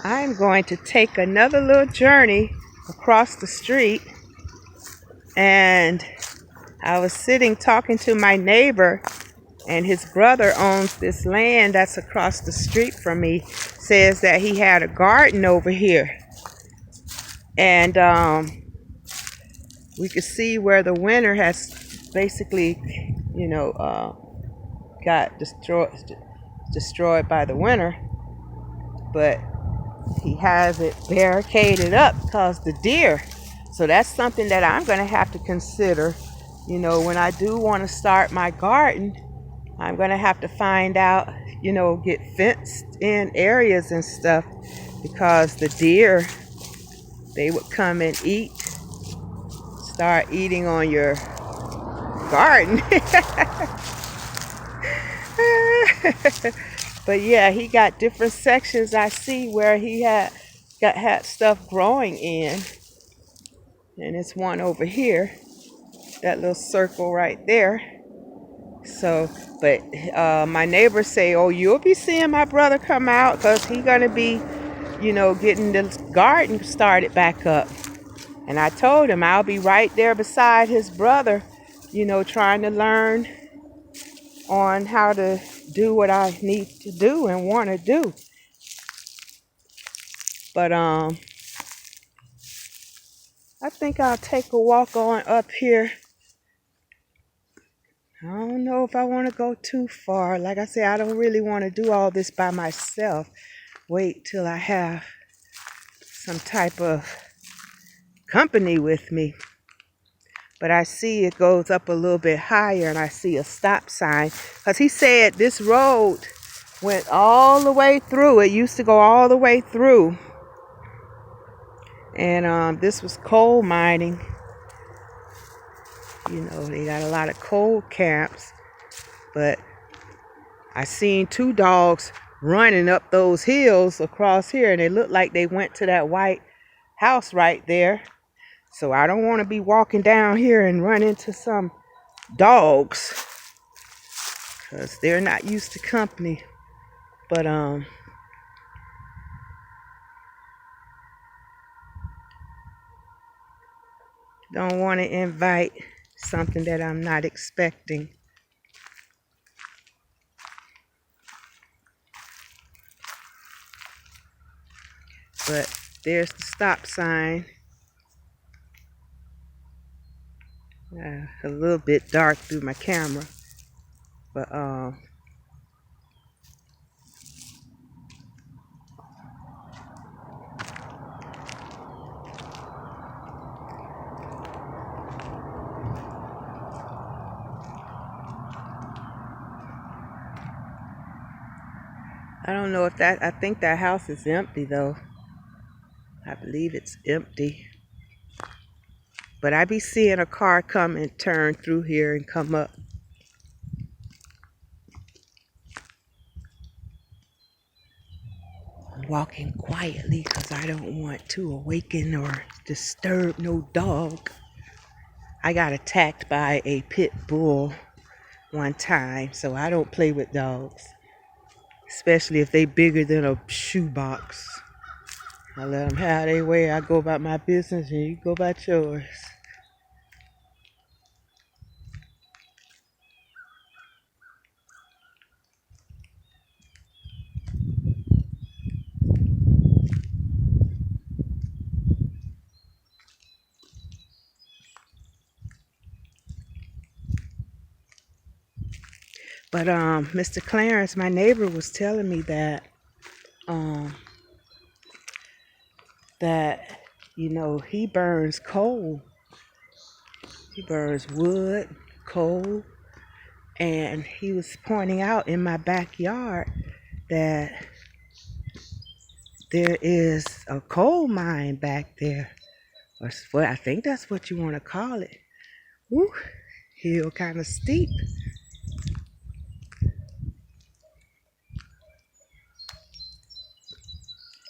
I'm going to take another little journey across the street, and I was sitting talking to my neighbor, and his brother owns this land that's across the street from me. Says that he had a garden over here, and we could see where the winter has basically, got destroyed by the winter, but he has it barricaded up because the deer. So that's something that I'm going to have to consider. When I do want to start my garden, I'm going to have to find out, get fenced in areas and stuff, because the deer, they would come and start eating on your garden. But yeah, he got different sections I see where he had stuff growing in. And it's one over here, that little circle right there. So, but my neighbors say, oh, you'll be seeing my brother come out because he's going to be, getting the garden started back up. And I told him I'll be right there beside his brother, trying to learn on how to do what I need to do and want to do. But I think I'll take a walk on up here. I don't know if I want to go too far. Like I said, I don't really want to do all this by myself. Wait till I have some type of company with me. But I see it goes up a little bit higher, and I see a stop sign. Because he said this road went all the way through. It used to go all the way through. And this was coal mining. They got a lot of coal camps. But I seen two dogs running up those hills across here, and they looked like they went to that white house right there. So I don't want to be walking down here and run into some dogs, because they're not used to company. But don't want to invite something that I'm not expecting. But there's the stop sign. A little bit dark through my camera, but I don't know if I think that house is empty though. I believe it's empty. But I be seeing a car come and turn through here and come up. I'm walking quietly because I don't want to awaken or disturb no dog. I got attacked by a pit bull one time, so I don't play with dogs. Especially if they bigger than a shoebox. I let them have their way. I go about my business and you go about yours. But Mr. Clarence, my neighbor, was telling me that he burns coal. He burns wood, coal, and he was pointing out in my backyard that there is a coal mine back there. Or what I think that's what you want to call it. Woo, hill kind of steep.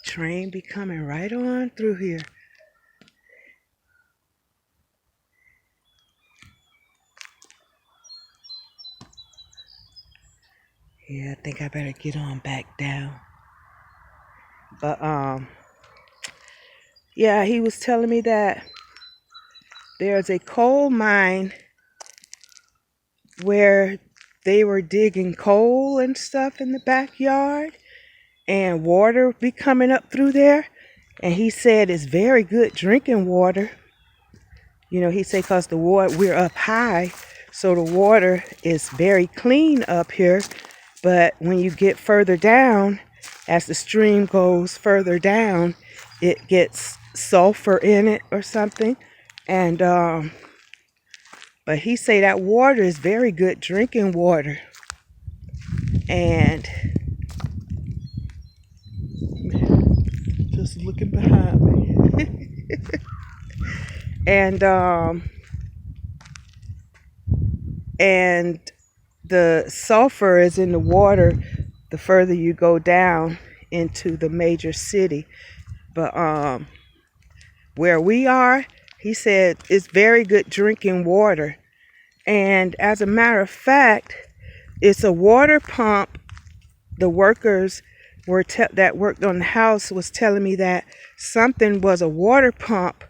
Train be coming right on through here. Yeah, I think I better get on back down. But yeah, he was telling me that there's a coal mine where they were digging coal and stuff in the backyard, and water be coming up through there. And he said it's very good drinking water. You know, he said because the water, we're up high, so the water is very clean up here. But when you get further down, as the stream goes further down, it gets sulfur in it or something. And but he say that water is very good drinking water. And just looking behind me. And the sulfur is in the water the further you go down into the major city. But where we are, he said it's very good drinking water. And as a matter of fact, it's a water pump. The workers were that worked on the house was telling me that something was a water pump,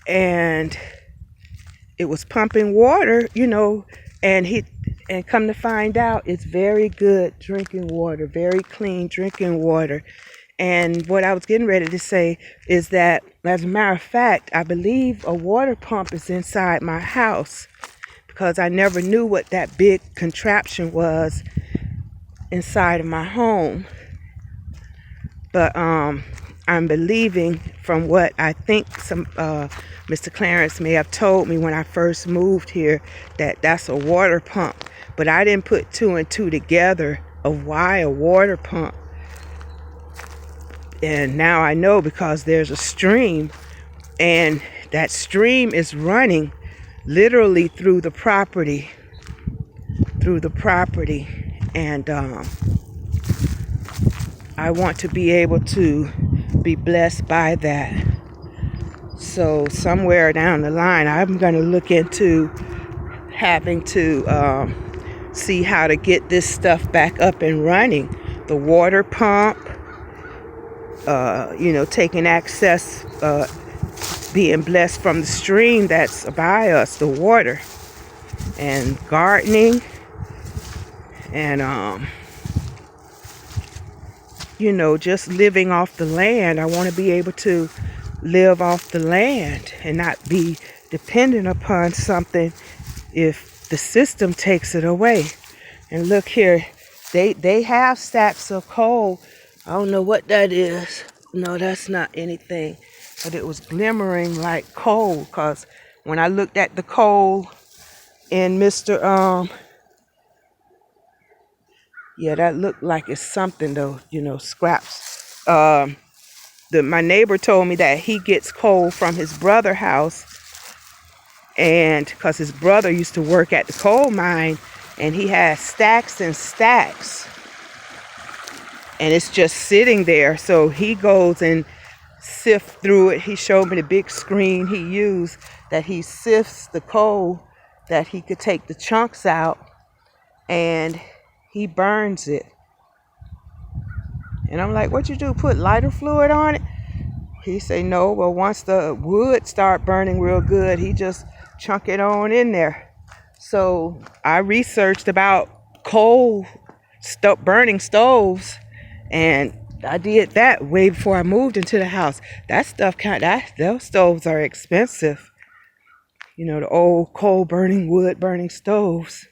and it was pumping water, you know, and come to find out it's very good drinking water, very clean drinking water. And what I was getting ready to say is that, as a matter of fact, I believe a water pump is inside my house, because I never knew what that big contraption was inside of my home. But I'm believing from what I think some Mr. Clarence may have told me when I first moved here, that that's a water pump. But I didn't put two and two together of why a water pump. And now I know, because there's a stream, and that stream is running literally through the property. And I want to be able to be blessed by that. So somewhere down the line, I'm going to look into having to see how to get this stuff back up and running. The water pump, you know, taking access, being blessed from the stream that's by us, the water, and gardening, and you know, just living off the land. I want to be able to live off the land and not be dependent upon something if the system takes it away. And look here, they have stacks of coal. I don't know what that is. No, that's not anything. But it was glimmering like coal, because when I looked at the coal in Mr. Yeah, that looked like it's something though, you know, scraps. My neighbor told me that he gets coal from his brother's house, and because his brother used to work at the coal mine, and he has stacks and stacks, and it's just sitting there. So he goes and sifts through it. He showed me the big screen he used, that he sifts the coal, that he could take the chunks out, and he burns it. And I'm like, what you do, put lighter fluid on it? He say no. Well, once the wood start burning real good, he just chunk it on in there. So I researched about coal burning stoves, and I did that way before I moved into the house. That stuff those stoves are expensive. You know, the old coal burning, wood burning stoves.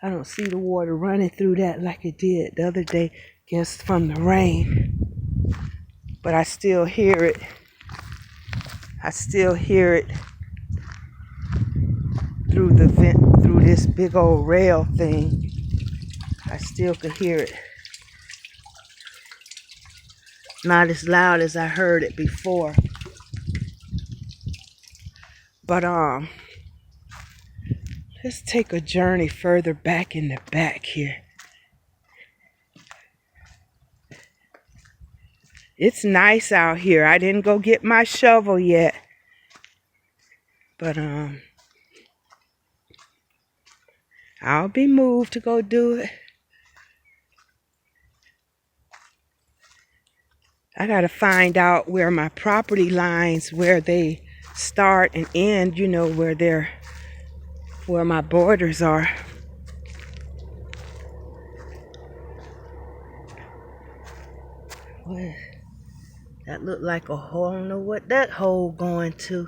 I don't see the water running through that like it did the other day, just from the rain. But I still hear it. I still hear it through the vent, through this big old rail thing. I still can hear it. Not as loud as I heard it before. But let's take a journey further back in the back here. It's nice out here. I didn't go get my shovel yet. But I'll be moved to go do it. I gotta find out where my property lines, where they start and end, you know, where my borders are. What? That looked like a hole. I don't know what that hole going to.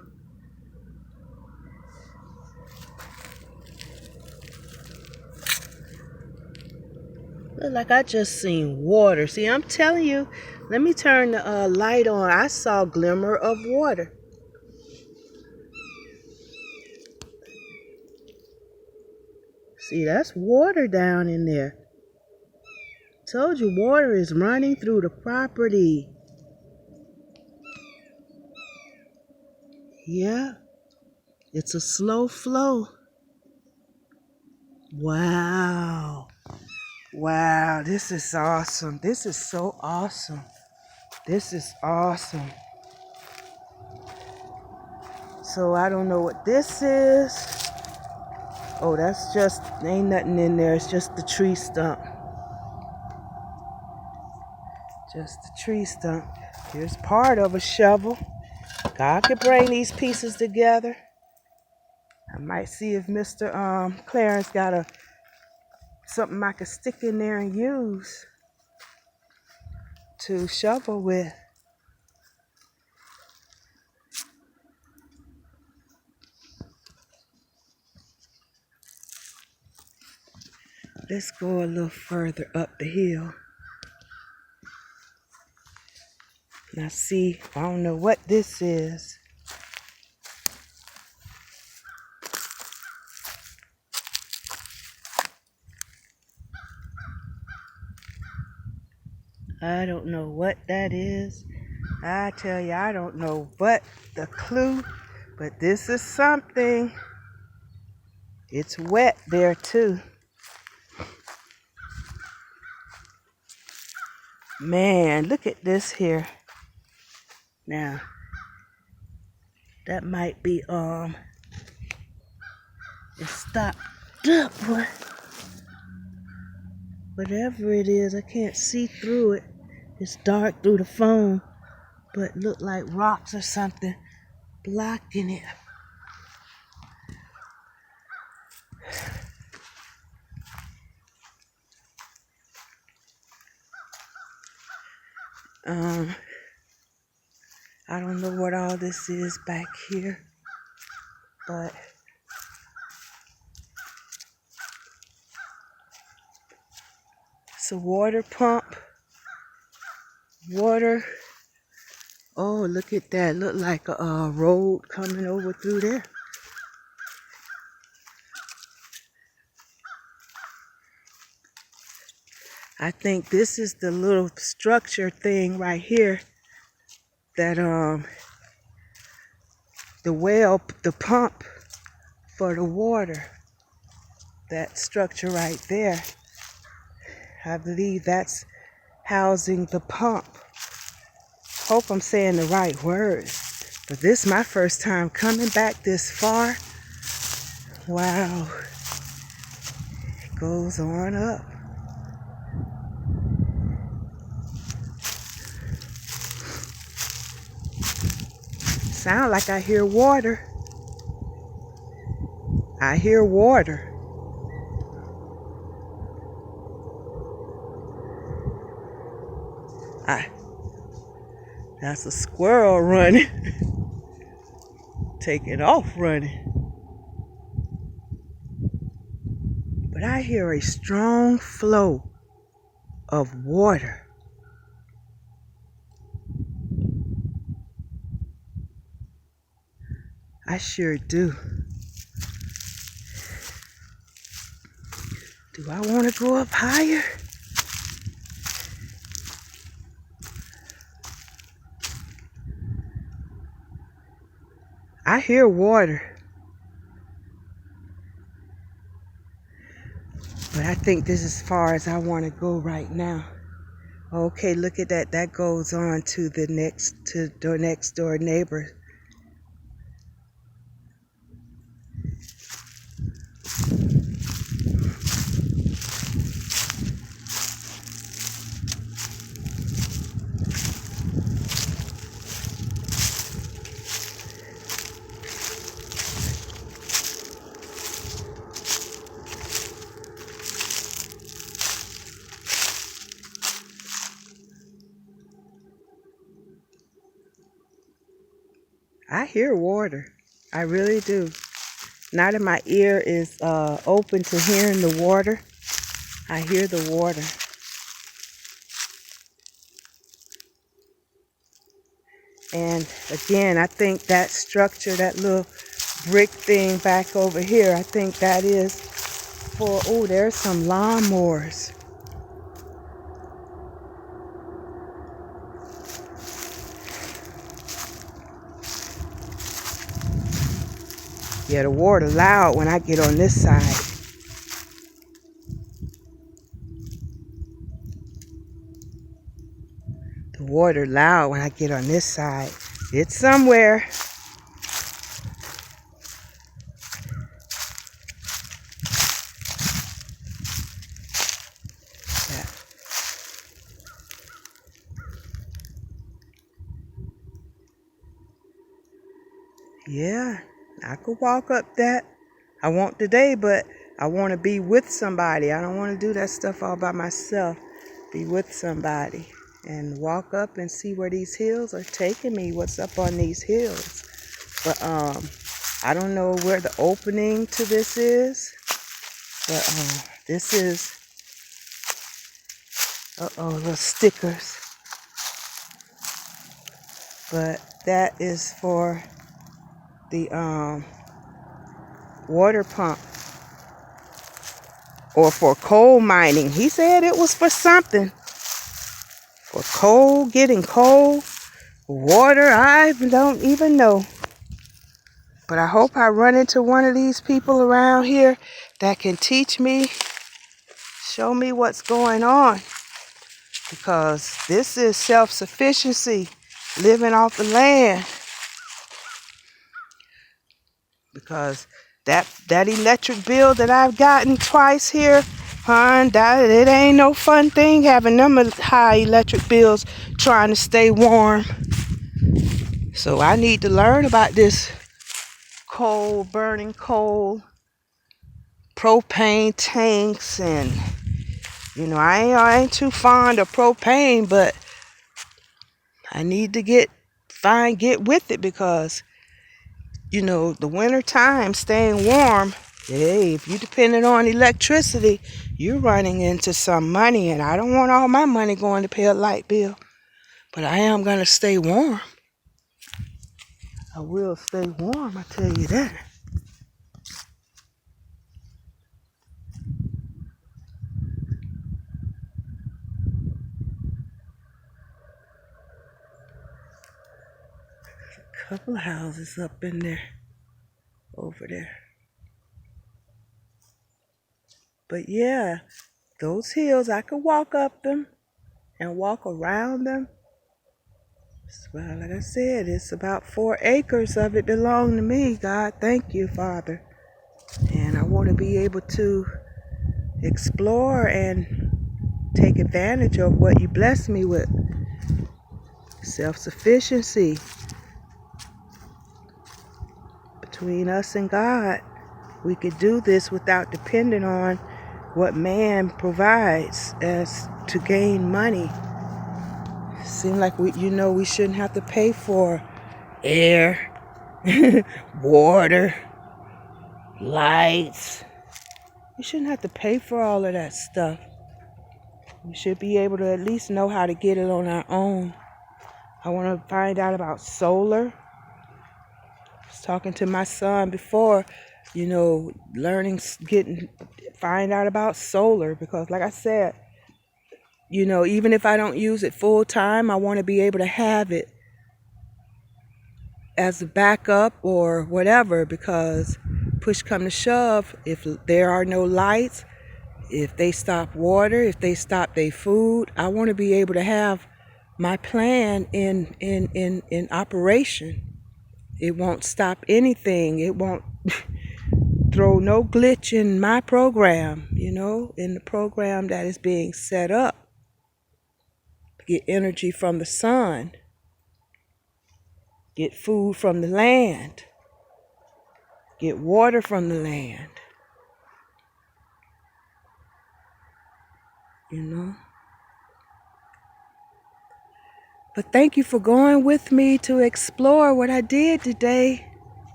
Look like I just seen water. See, I'm telling you, let me turn the light on. I saw a glimmer of water. See, that's water down in there. Told you water is running through the property. Yeah, it's a slow flow. Wow. Wow, this is awesome. This is so awesome. This is awesome. So I don't know what this is. Oh, that's just, ain't nothing in there. It's just the tree stump. Just the tree stump. Here's part of a shovel. God could bring these pieces together. I might see if Mr. Clarence got something I could stick in there and use to shovel with. Let's go a little further up the hill. Now see, I don't know what this is. I don't know what that is. I tell you, I don't know what the clue, but this is something. It's wet there too. Man, look at this here. Now, that might be, it's stopped up, but whatever it is, I can't see through it. It's dark through the phone, but look like rocks or something blocking it. I don't know what all this is back here, but it's a water pump. Water. Oh, look at that. Look like a road coming over through there. I think this is the little structure thing right here that the well, the pump for the water. That structure right there. I believe that's housing the pump. Hope I'm saying the right words. But this is my first time coming back this far. Wow. It goes on up. Sound like I hear water. I hear water. That's a squirrel running. Taking off running. But I hear a strong flow of water. I sure do. Do I want to go up higher? I hear water. But I think this is as far as I want to go right now. Okay, look at that. That goes on to the next door neighbor. I hear water. I really do. Now that my ear is open to hearing the water, I hear the water. And again, I think that structure, that little brick thing back over here, I think that is for, oh, there's some lawnmowers. Yeah, the water loud when I get on this side. The water loud when I get on this side. It's somewhere. Yeah, I could walk up that. I won't today, but I want to be with somebody. I don't want to do that stuff all by myself. Be with somebody and walk up and see where these hills are taking me, what's up on these hills. But I don't know where the opening to this is. But this is, little stickers. But that is for the water pump or for coal mining. He said it was for something. For coal, getting coal, water, I don't even know. But I hope I run into one of these people around here that can teach me, show me what's going on. Because this is self-sufficiency, living off the land. Because that electric bill that I've gotten twice here, it ain't no fun thing having them high electric bills trying to stay warm. So I need to learn about this coal, burning coal, propane tanks, and I ain't too fond of propane, but I need to get with it because the winter time staying warm, hey, if you depending on electricity, you're running into some money, and I don't want all my money going to pay a light bill. But I am going to stay warm. I will stay warm, I tell you that. Couple of houses up in there, over there. But yeah, those hills, I could walk up them and walk around them. Well, like I said, it's about 4 acres of it belong to me. God, thank you, Father. And I want to be able to explore and take advantage of what you bless me with. Self-sufficiency between us and God. We could do this without depending on what man provides as to gain money. Seem like we shouldn't have to pay for air, water, lights. We shouldn't have to pay for all of that stuff. We should be able to at least know how to get it on our own. I want to find out about solar. I was talking to my son before, find out about solar because like I said, even if I don't use it full time, I want to be able to have it as a backup or whatever, because push come to shove, if there are no lights, if they stop water, if they stop their food, I want to be able to have my plan in operation. It won't stop anything. It won't throw no glitch in my program, in the program that is being set up. Get energy from the sun. Get food from the land. Get water from the land. But thank you for going with me to explore what I did today.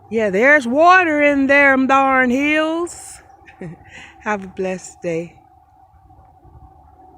Yeah, there's water in them darn hills. Have a blessed day.